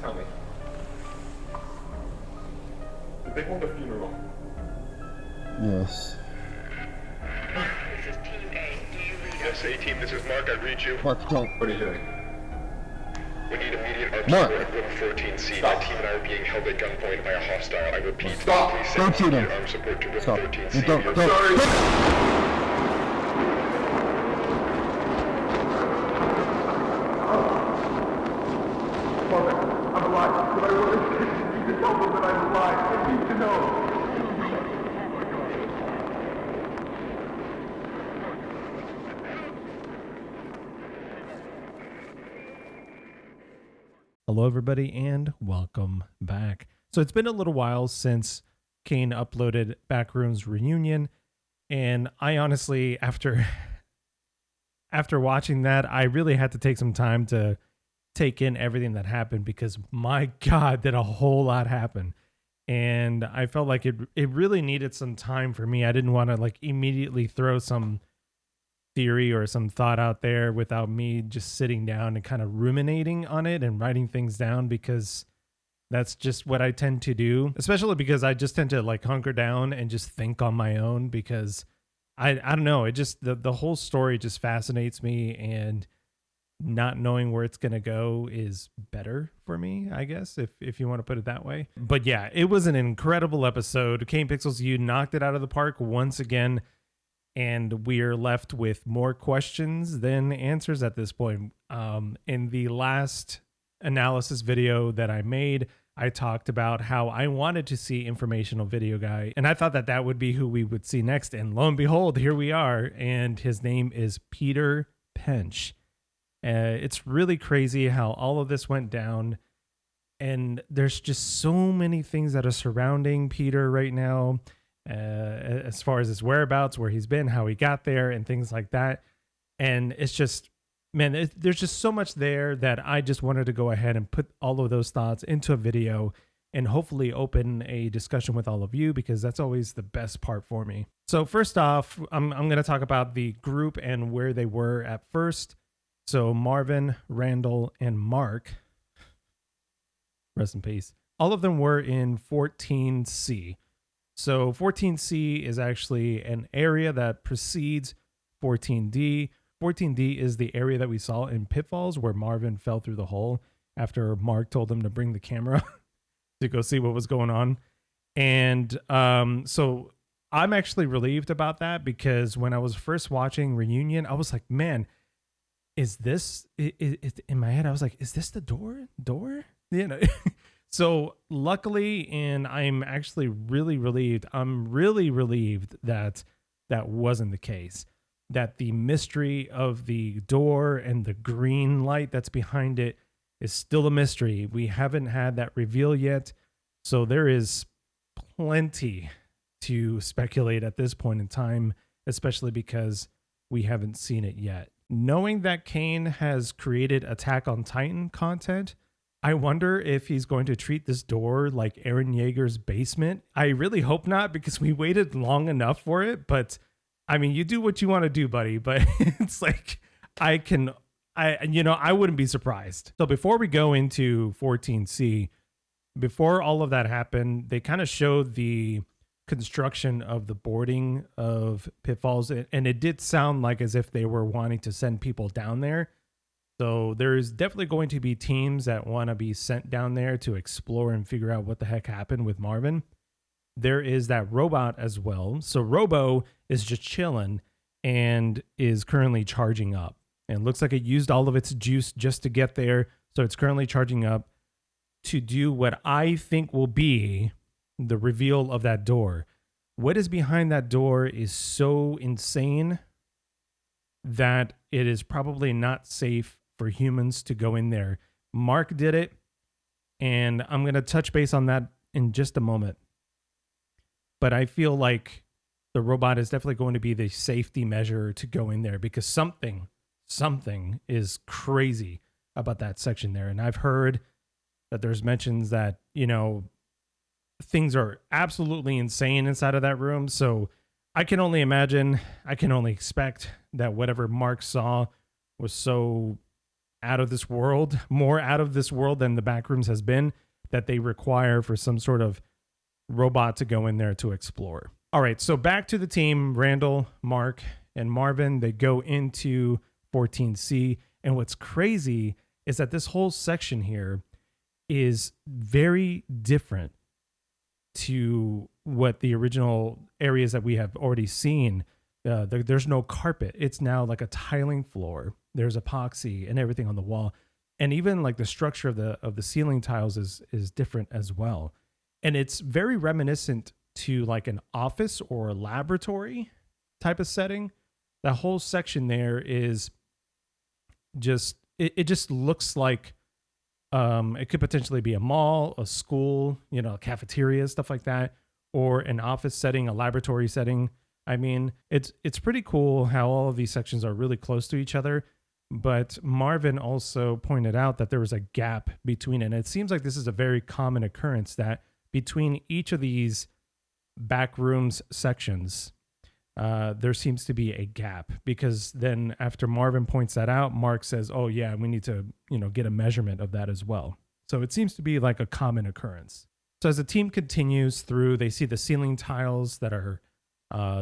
tell me. Did they hold a funeral? Yes. This is Team A. Do you read Yes, A-Team, this is Mark. I read you. Mark, don't. What are you doing? We need immediate armed Mark. support at room 14C. Stop. My team and I are being held at gunpoint by a hostile. I repeat, Stop. please Don't send shoot him. immediate armed support to room Stop. 13C. Don't. Sorry. I'm alive, but I want to tell them that I'm alive. I need to know. Hello, everybody, and welcome back. So it's been a little while since Kane uploaded Backrooms Reunion, and I honestly, after watching that, I really had to take some time to take in everything that happened because, my God, did a whole lot happen. And I felt like it really needed some time for me. I didn't want to like immediately throw some theory or some thought out there without me just sitting down and kind of ruminating on it and writing things down, because that's just what I tend to do, especially because I just tend to like hunker down and just think on my own, because I don't know, it just the whole story just fascinates me, and not knowing where it's going to go is better for me, I guess, if you want to put it that way. But yeah, it was an incredible episode. Kane Pixels, you knocked it out of the park once again. And we're left with more questions than answers at this point. In the last analysis video that I made, I talked about how I wanted to see Informational Video Guy. And I thought that that would be who we would see next. And lo and behold, here we are. And his name is Peter Pench. It's really crazy how all of this went down. And there's just so many things that are surrounding Peter right now. As far as his whereabouts, where he's been, how he got there, and things like that. And it's just, man, there's just so much there that I just wanted to go ahead and put all of those thoughts into a video and hopefully open a discussion with all of you, because that's always the best part for me. So first off, I'm going to talk about the group and where they were at first. So Marvin, Randall, and Mark, rest in peace, all of them were in 14C. So 14C is actually an area that precedes 14D. 14D is the area that we saw in Pitfalls where Marvin fell through the hole after Mark told him to bring the camera to go see what was going on. And so I'm actually relieved about that, because when I was first watching Reunion, I was like, man, is this, in my head, I was like, is this the door? You know? So luckily, and I'm actually really relieved, I'm really relieved that that wasn't the case, that the mystery of the door and the green light that's behind it is still a mystery. We haven't had that reveal yet. So there is plenty to speculate at this point in time, especially because we haven't seen it yet. Knowing that Kane has created Attack on Titan content, I wonder if he's going to treat this door like Eren Yeager's basement. I really hope not, because we waited long enough for it. But I mean, you do what you want to do, buddy. But it's like, I wouldn't be surprised. So before we go into 14C, before all of that happened, they kind of showed the construction of the boarding of Pitfalls. And it did sound like as if they were wanting to send people down there. So there's definitely going to be teams that want to be sent down there to explore and figure out what the heck happened with Marvin. There is that robot as well. So Robo is just chilling and is currently charging up. And looks like it used all of its juice just to get there. So it's currently charging up to do what I think will be the reveal of that door. What is behind that door is so insane that it is probably not safe for humans to go in there. Mark did it, and I'm going to touch base on that in just a moment. But I feel like the robot is definitely going to be the safety measure to go in there, because something is crazy about that section there. And I've heard that there's mentions that, you know, things are absolutely insane inside of that room. So I can only imagine, I can only expect that whatever Mark saw was so out of this world, more out of this world than the Backrooms has been, that they require for some sort of robot to go in there to explore. All right, so back to the team, Randall, Mark, and Marvin. They go into 14C, and what's crazy is that this whole section here is very different to what the original areas that we have already seen. There's no carpet. It's now like a tiling floor. There's epoxy and everything on the wall. And even like the structure of the ceiling tiles is different as well. And it's very reminiscent to like an office or a laboratory type of setting. That whole section there is just, it just looks like it could potentially be a mall, a school, you know, a cafeteria, stuff like that, or an office setting, a laboratory setting. I mean, it's pretty cool how all of these sections are really close to each other. But Marvin also pointed out that there was a gap between it. And it seems like this is a very common occurrence, that between each of these Backrooms sections, there seems to be a gap, because then after Marvin points that out, Mark says, oh yeah, we need to, you know, get a measurement of that as well. So it seems to be like a common occurrence. So as the team continues through, they see the ceiling tiles that are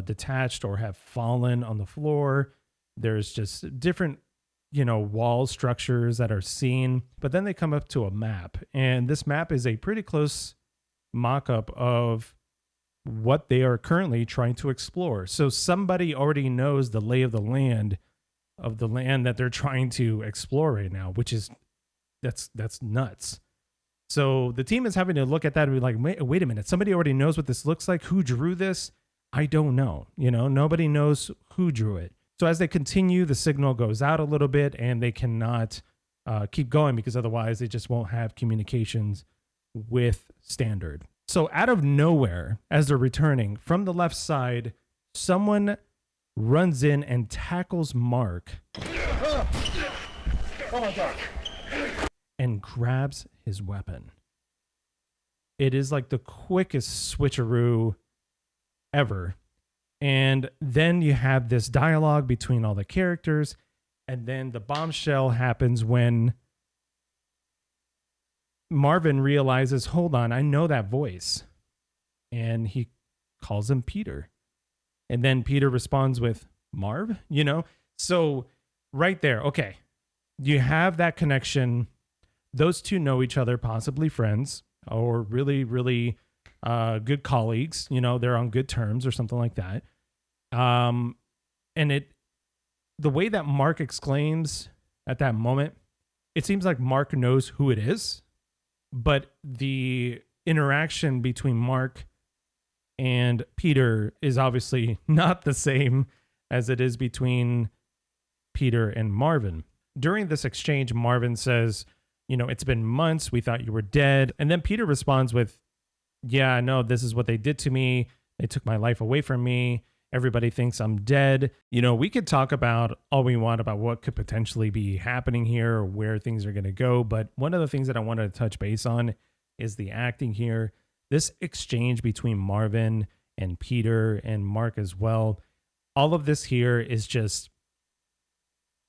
detached or have fallen on the floor. There's just different, you know, wall structures that are seen, but then they come up to a map, and this map is a pretty close mock-up of what they are currently trying to explore. So somebody already knows the lay of the land that they're trying to explore right now, which is that's nuts. So the team is having to look at that and be like, wait a minute, somebody already knows what this looks like. Who drew this? I don't know. You know, nobody knows who drew it. So as they continue, the signal goes out a little bit, and they cannot keep going, because otherwise they just won't have communications with Standard. So out of nowhere, as they're returning from the left side, someone runs in and tackles Mark. Oh my God. And grabs his weapon. It is like the quickest switcheroo ever. And then you have this dialogue between all the characters, and then the bombshell happens when Marvin realizes, hold on, I know that voice. And he calls him Peter. And then Peter responds with, Marv, you know? So right there, okay, you have that connection. Those two know each other, possibly friends, or really, really good colleagues. You know, they're on good terms or something like that. And the way that Mark exclaims at that moment, it seems like Mark knows who it is, but the interaction between Mark and Peter is obviously not the same as it is between Peter and Marvin. During this exchange, Marvin says, you know, it's been months. We thought you were dead. And then Peter responds with, yeah, I know, this is what they did to me. They took my life away from me. Everybody thinks I'm dead. You know, we could talk about all we want about what could potentially be happening here or where things are going to go. But one of the things that I wanted to touch base on is the acting here. This exchange between Marvin and Peter and Mark as well. All of this here is just,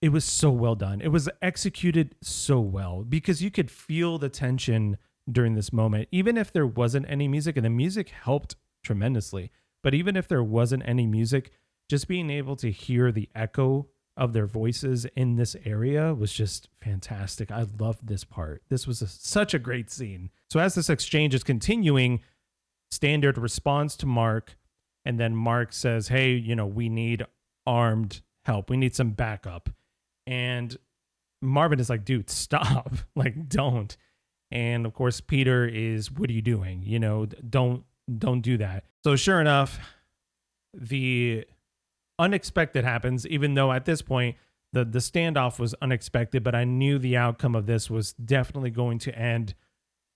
it was so well done. It was executed so well, because you could feel the tension during this moment, even if there wasn't any music, and the music helped tremendously. But even if there wasn't any music, just being able to hear the echo of their voices in this area was just fantastic. I loved this part. This was such a great scene. So as this exchange is continuing, Standard responds to Mark, and then Mark says, hey, you know, we need armed help. We need some backup. And Marvin is like, dude, stop. Like, don't. And of course, Peter is, what are you doing? You know, don't do that. So sure enough, the unexpected happens, even though at this point, the standoff was unexpected, but I knew the outcome of this was definitely going to end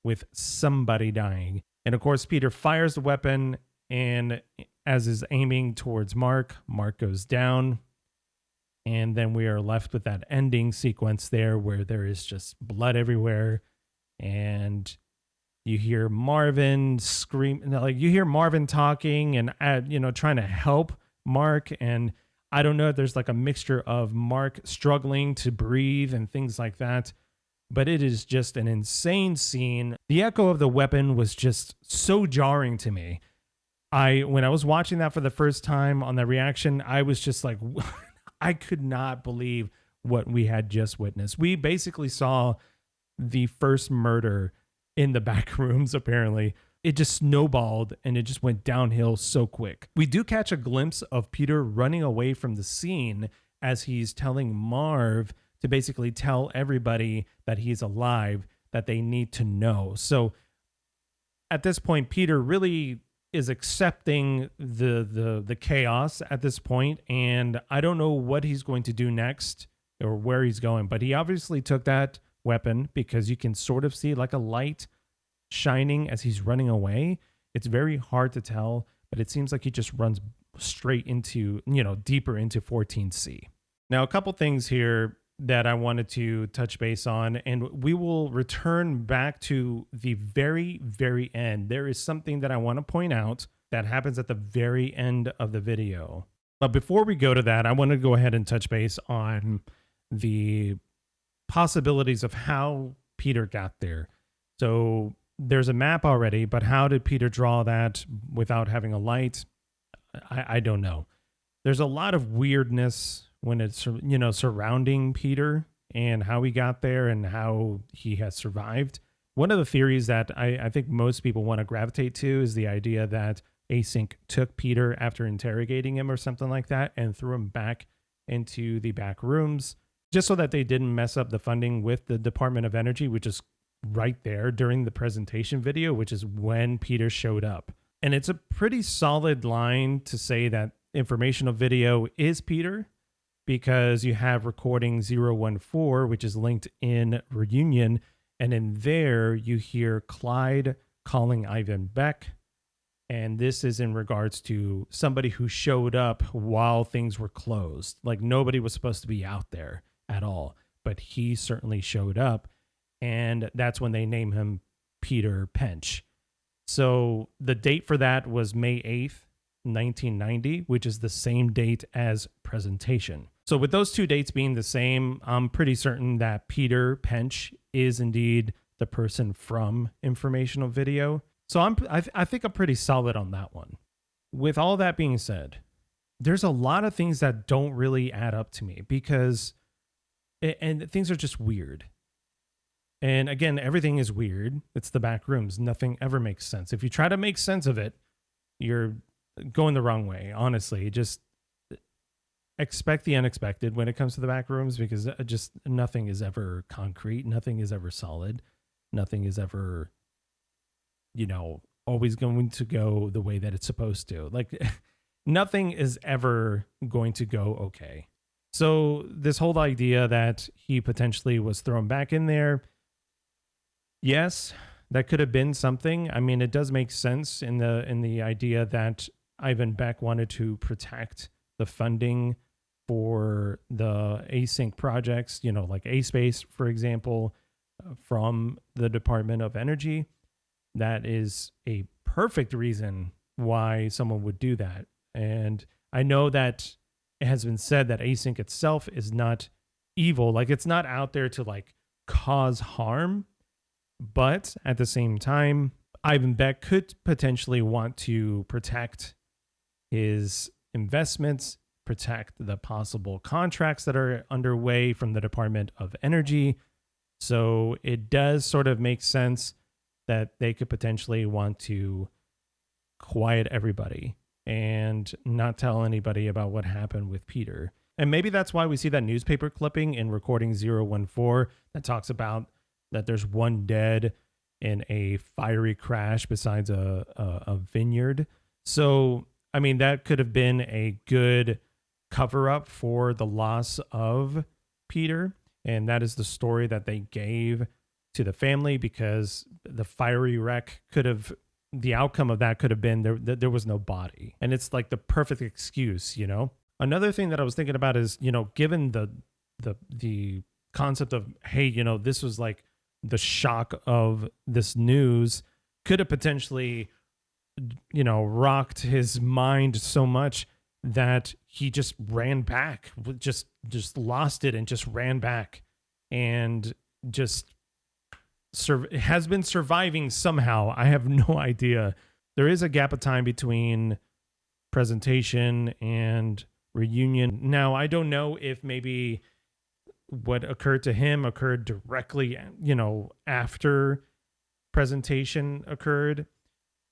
with somebody dying. And of course, Peter fires the weapon, and as is aiming towards Mark, Mark goes down. And then we are left with that ending sequence there where there is just blood everywhere. And you hear Marvin scream, like you hear Marvin talking and, you know, trying to help Mark. And I don't know if there's like a mixture of Mark struggling to breathe and things like that, but it is just an insane scene. The echo of the weapon was just so jarring to me. When I was watching that for the first time on the reaction, I was just like, I could not believe what we had just witnessed. We basically saw the first murder in the Backrooms, apparently. It just snowballed and it just went downhill so quick. We do catch a glimpse of Peter running away from the scene as he's telling Marv to basically tell everybody that he's alive, that they need to know. So at this point, Peter really is accepting the chaos at this point, and I don't know what he's going to do next or where he's going, but he obviously took that weapon because you can sort of see like a light shining as he's running away. It's very hard to tell, but it seems like he just runs straight into, deeper into 14C. Now, a couple things here that I wanted to touch base on, and we will return back to the very, very end. There is something that I want to point out that happens at the very end of the video. But before we go to that, I want to go ahead and touch base on the possibilities of how Peter got there. So there's a map already, but how did Peter draw that without having a light? I don't know. There's a lot of weirdness when it's, surrounding Peter and how he got there and how he has survived. One of the theories that I think most people want to gravitate to is the idea that Async took Peter after interrogating him or something like that and threw him back into the back rooms just so that they didn't mess up the funding with the Department of Energy, which is right there during the presentation video, which is when Peter showed up. And it's a pretty solid line to say that informational video is Peter, because you have recording 014, which is linked in Reunion. And in there, you hear Clyde calling Ivan Beck. And this is in regards to somebody who showed up while things were closed. Like nobody was supposed to be out there at all, but he certainly showed up. And that's when they name him Peter Pench. So the date for that was May 8th, 1990, which is the same date as presentation. So with those two dates being the same, I'm pretty certain that Peter Pench is indeed the person from informational video. So I think I'm pretty solid on that one. With all that being said, there's a lot of things that don't really add up to me because things are just weird. And again, everything is weird. It's the back rooms. Nothing ever makes sense. If you try to make sense of it, you're going the wrong way. Honestly, just expect the unexpected when it comes to the back rooms, because just nothing is ever concrete. Nothing is ever solid. Nothing is ever, always going to go the way that it's supposed to. Like nothing is ever going to go okay. So this whole idea that he potentially was thrown back in there, yes, that could have been something. I mean, it does make sense in the idea that Ivan Beck wanted to protect the funding for the async projects, like ASpace, for example, from the Department of Energy. That is a perfect reason why someone would do that. And I know that it has been said that async itself is not evil. Like it's not out there to like cause harm. But at the same time, Ivan Beck could potentially want to protect his investments, protect the possible contracts that are underway from the Department of Energy. So it does sort of make sense that they could potentially want to quiet everybody and not tell anybody about what happened with Peter. And maybe that's why we see that newspaper clipping in recording 014 that talks about that there's one dead in a fiery crash besides a vineyard. So, I mean, that could have been a good cover up for the loss of Peter. And that is the story that they gave to the family, because the fiery wreck the outcome of that could have been there was no body. And it's like the perfect excuse, Another thing that I was thinking about is, given the concept of, hey, this was like the shock of this news could have potentially, rocked his mind so much that he just ran back, just lost it and just ran back, and just has been surviving somehow. I have no idea. There is a gap of time between presentation and reunion. Now, I don't know if maybe what occurred to him occurred directly, after presentation occurred,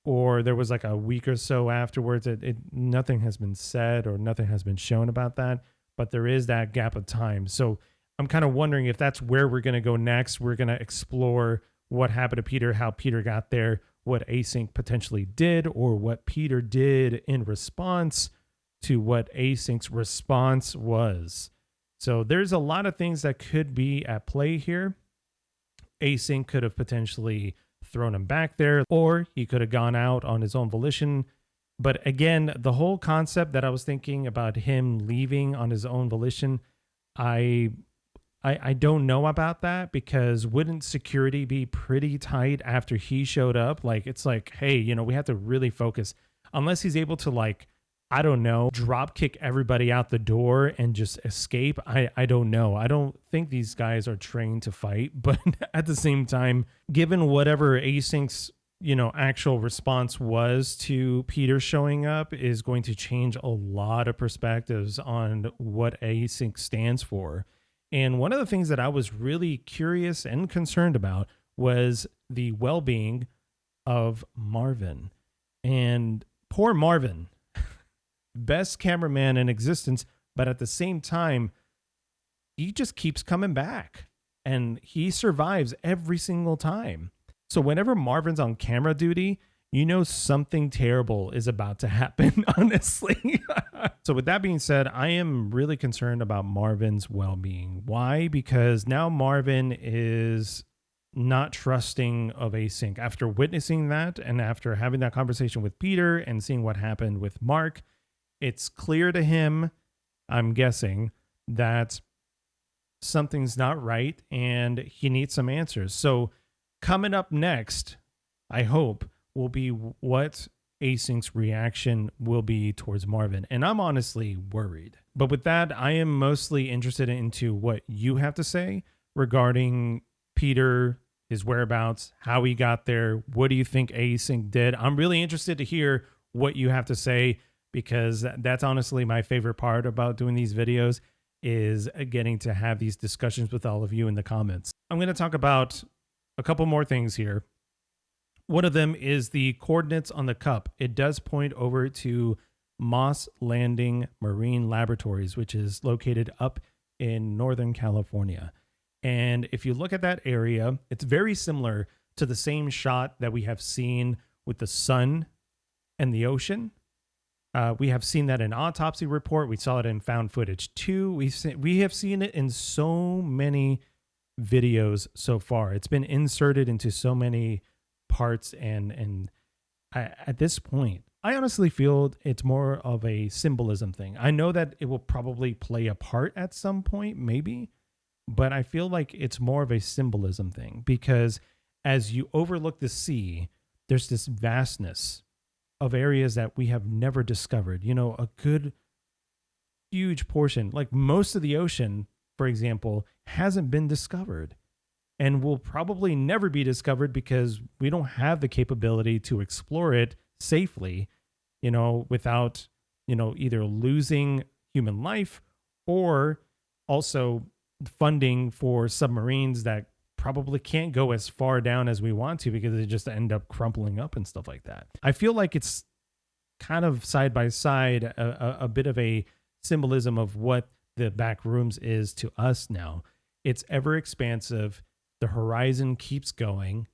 or there was like a week or so afterwards. Nothing has been said or nothing has been shown about that, but there is that gap of time. So I'm kind of wondering if that's where we're going to go next. We're going to explore what happened to Peter, how Peter got there, what Async potentially did, or what Peter did in response to what Async's response was. So there's a lot of things that could be at play here. Async could have potentially thrown him back there, or he could have gone out on his own volition. But again, the whole concept that I was thinking about him leaving on his own volition, I don't know about that, because wouldn't security be pretty tight after he showed up? Like, it's like, hey, we have to really focus. Unless he's able to, like, I don't know, drop kick everybody out the door and just escape. I don't know. I don't think these guys are trained to fight, but at the same time, given whatever Async's, actual response was to Peter showing up is going to change a lot of perspectives on what Async stands for. And one of the things that I was really curious and concerned about was the well-being of Marvin. And poor Marvin, best cameraman in existence, but at the same time, he just keeps coming back and he survives every single time. So whenever Marvin's on camera duty, something terrible is about to happen, honestly. So with that being said, I am really concerned about Marvin's well-being. Why? Because now Marvin is not trusting of Async. After witnessing that and after having that conversation with Peter and seeing what happened with Mark, it's clear to him, I'm guessing, that something's not right and he needs some answers. So coming up next, I hope, will be what Async's reaction will be towards Marvin. And I'm honestly worried. But with that, I am mostly interested into what you have to say regarding Peter, his whereabouts, how he got there. What do you think Async did? I'm really interested to hear what you have to say, because that's honestly my favorite part about doing these videos, is getting to have these discussions with all of you in the comments. I'm going to talk about a couple more things here. One of them is the coordinates on the cup. It does point over to Moss Landing Marine Laboratories, which is located up in Northern California. And if you look at that area, it's very similar to the same shot that we have seen with the sun and the ocean. We have seen that in Autopsy Report. We saw it in Found Footage 2. We have seen it in so many videos so far. It's been inserted into so many parts, and at this point, I honestly feel it's more of a symbolism thing. I know that it will probably play a part at some point, maybe, but I feel like it's more of a symbolism thing, because as you overlook the sea, there's this vastness of areas that we have never discovered. A good huge portion, like most of the ocean, for example, hasn't been discovered and will probably never be discovered because we don't have the capability to explore it safely, without, either losing human life or also funding for submarines that probably can't go as far down as we want to, because they just end up crumpling up and stuff like that. I feel like it's kind of side by side, a bit of a symbolism of what the Backrooms is to us now. It's ever expansive. The horizon keeps going.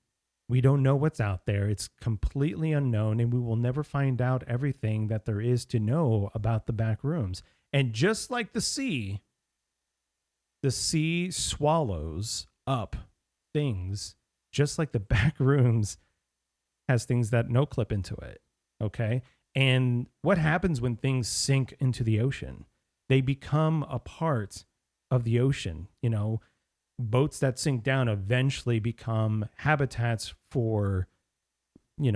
We don't know what's out there. It's completely unknown, and we will never find out everything that there is to know about the Backrooms. And just like the sea swallows up things, just like the Backrooms has things that no clip into it. Okay. And what happens when things sink into the ocean? They become a part of the ocean. Boats that sink down eventually become habitats for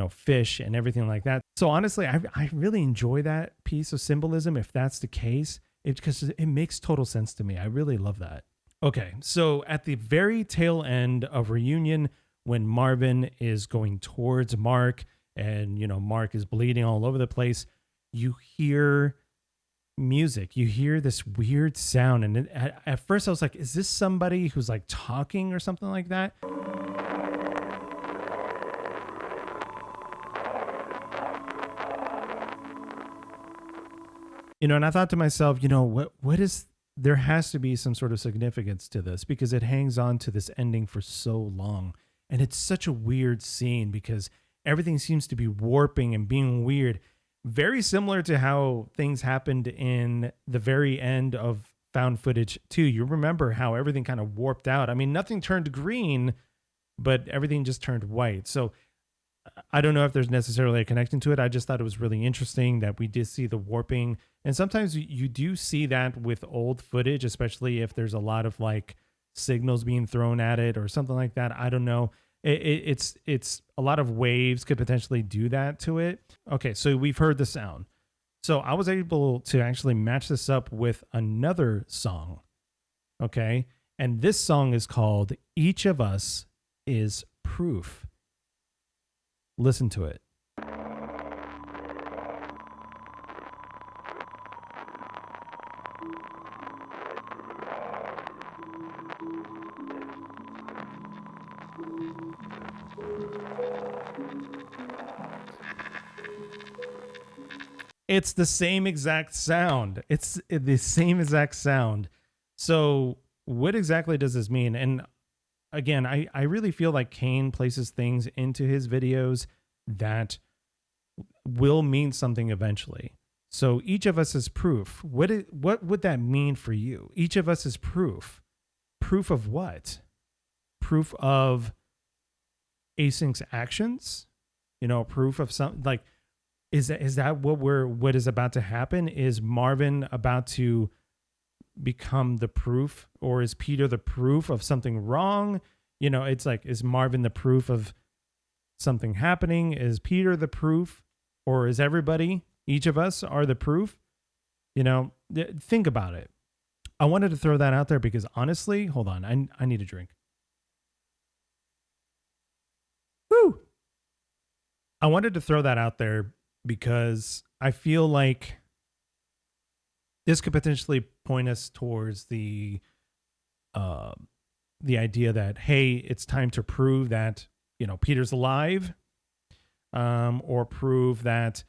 fish and everything like that. So honestly, I really enjoy that piece of symbolism if that's the case, because it makes total sense to me. I really love that. Okay, so at the very tail end of Reunion, when Marvin is going towards Mark and, Mark is bleeding all over the place, you hear music. You hear this weird sound. And at first I was like, is this somebody who's like talking or something like that? And I thought to myself, what is, there has to be some sort of significance to this because it hangs on to this ending for so long. And it's such a weird scene because everything seems to be warping and being weird. Very similar to how things happened in the very end of Found Footage 2. You remember how everything kind of warped out. I mean, nothing turned green, but everything just turned white. So I don't know if there's necessarily a connection to it. I just thought it was really interesting that we did see the warping. And sometimes you do see that with old footage, especially if there's a lot of like signals being thrown at it or something like that. I don't know. It's a lot of waves could potentially do that to it. Okay, so we've heard the sound. So I was able to actually match this up with another song. Okay, and this song is called Each of Us is Proof. Listen to it. It's the same exact sound. It's the same exact sound. So what exactly does this mean? And again, I really feel like Kane places things into his videos that will mean something eventually. So each of us is proof. What would that mean for you? Each of us is proof. Proof of what? Proof of Async's actions? Proof of something like, is that what is about to happen? Is Marvin about to become the proof, or is Peter the proof of something wrong? It's like, is Marvin the proof of something happening? Is Peter the proof, or is everybody, each of us are the proof? Think about it. I wanted to throw that out there because honestly, hold on, I need a drink. Woo! I wanted to throw that out there because I feel like this could potentially point us towards the idea that, hey, it's time to prove that, Peter's alive, or prove that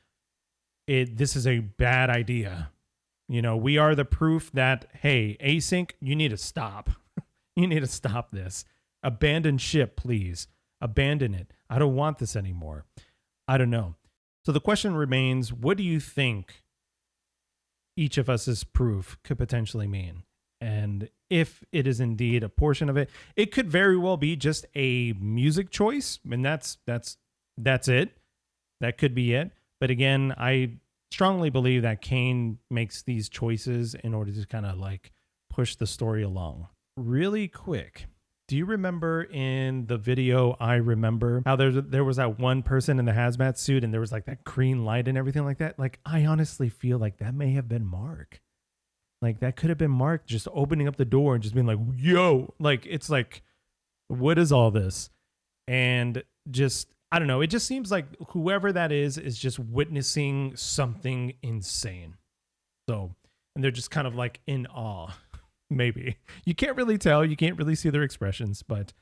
this is a bad idea. We are the proof that, hey, Async, you need to stop. You need to stop this. Abandon ship, please. Abandon it. I don't want this anymore. I don't know. So the question remains, what do you think each of us is proof could potentially mean? And if it is indeed a portion of it, it could very well be just a music choice. And that's it. That could be it. But again, I strongly believe that Kane makes these choices in order to kind of like push the story along. Really quick, do you remember in the video, I remember how there was that one person in the hazmat suit and there was like that green light and everything like that? Like, I honestly feel like that may have been Mark. Like, that could have been Mark just opening up the door and just being like, yo, like, it's like, what is all this? And just, I don't know. It just seems like whoever that is just witnessing something insane. So, and they're just kind of like in awe. Maybe. You can't really tell. You can't really see their expressions, but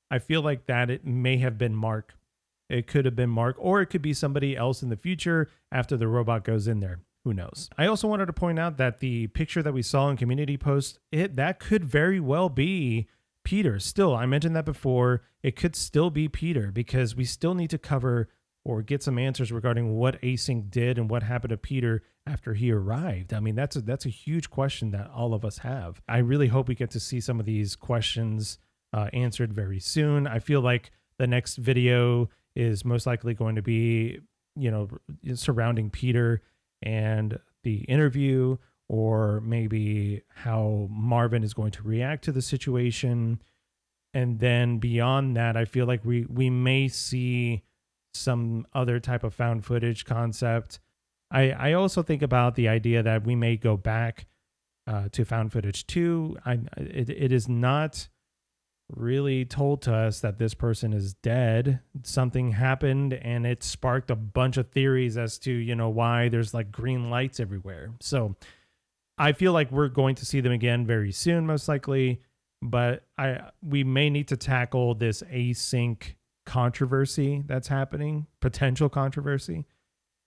I feel like that it may have been Mark. It could have been Mark, or it could be somebody else in the future after the robot goes in there. Who knows? I also wanted to point out that the picture that we saw in community post, that could very well be Peter. Still, I mentioned that before. It could still be Peter because we still need to cover or get some answers regarding what Async did and what happened to Peter after he arrived. I mean, that's a huge question that all of us have. I really hope we get to see some of these questions answered very soon. I feel like the next video is most likely going to be, surrounding Peter and the interview, or maybe how Marvin is going to react to the situation. And then beyond that, I feel like we may see some other type of found footage concept. I also think about the idea that we may go back to found footage 2. It is not really told to us that this person is dead. Something happened and it sparked a bunch of theories as to, you know, why there's like green lights everywhere. So I feel like we're going to see them again very soon, most likely, but we may need to tackle this async controversy that's happening, potential controversy,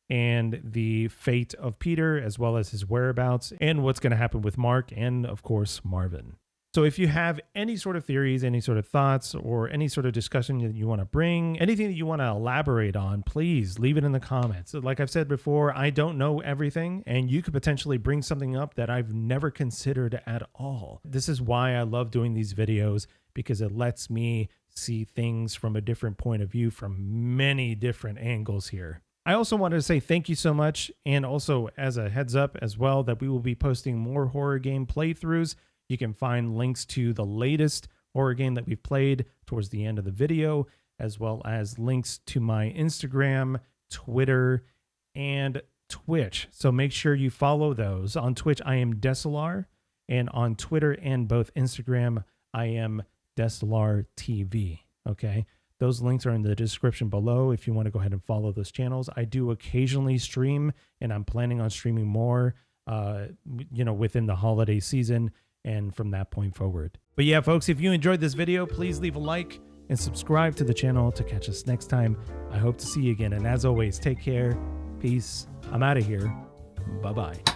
and the fate of Peter, as well as his whereabouts and what's going to happen with Mark and, of course, Marvin. So if you have any sort of theories, any sort of thoughts, or any sort of discussion that you want to bring, anything that you want to elaborate on, please leave it in the comments. Like I've said before, I don't know everything, and you could potentially bring something up that I've never considered at all. This is why I love doing these videos, because it lets me see things from a different point of view from many different angles here. I also wanted to say thank you so much, and also as a heads up as well, that we will be posting more horror game playthroughs. You can find links to the latest horror game that we've played towards the end of the video, as well as links to my Instagram, Twitter, and Twitch. So make sure you follow those. On Twitch, I am Desolar, and on Twitter and both Instagram, I am Desolar TV. Okay, those links are in the description below if you want to go ahead and follow those channels. I do occasionally stream, and I'm planning on streaming more, within the holiday season and from that point forward. But yeah, folks, if you enjoyed this video, please leave a like and subscribe to the channel to catch us next time. I hope to see you again. And as always, take care. Peace. I'm out of here. Bye-bye.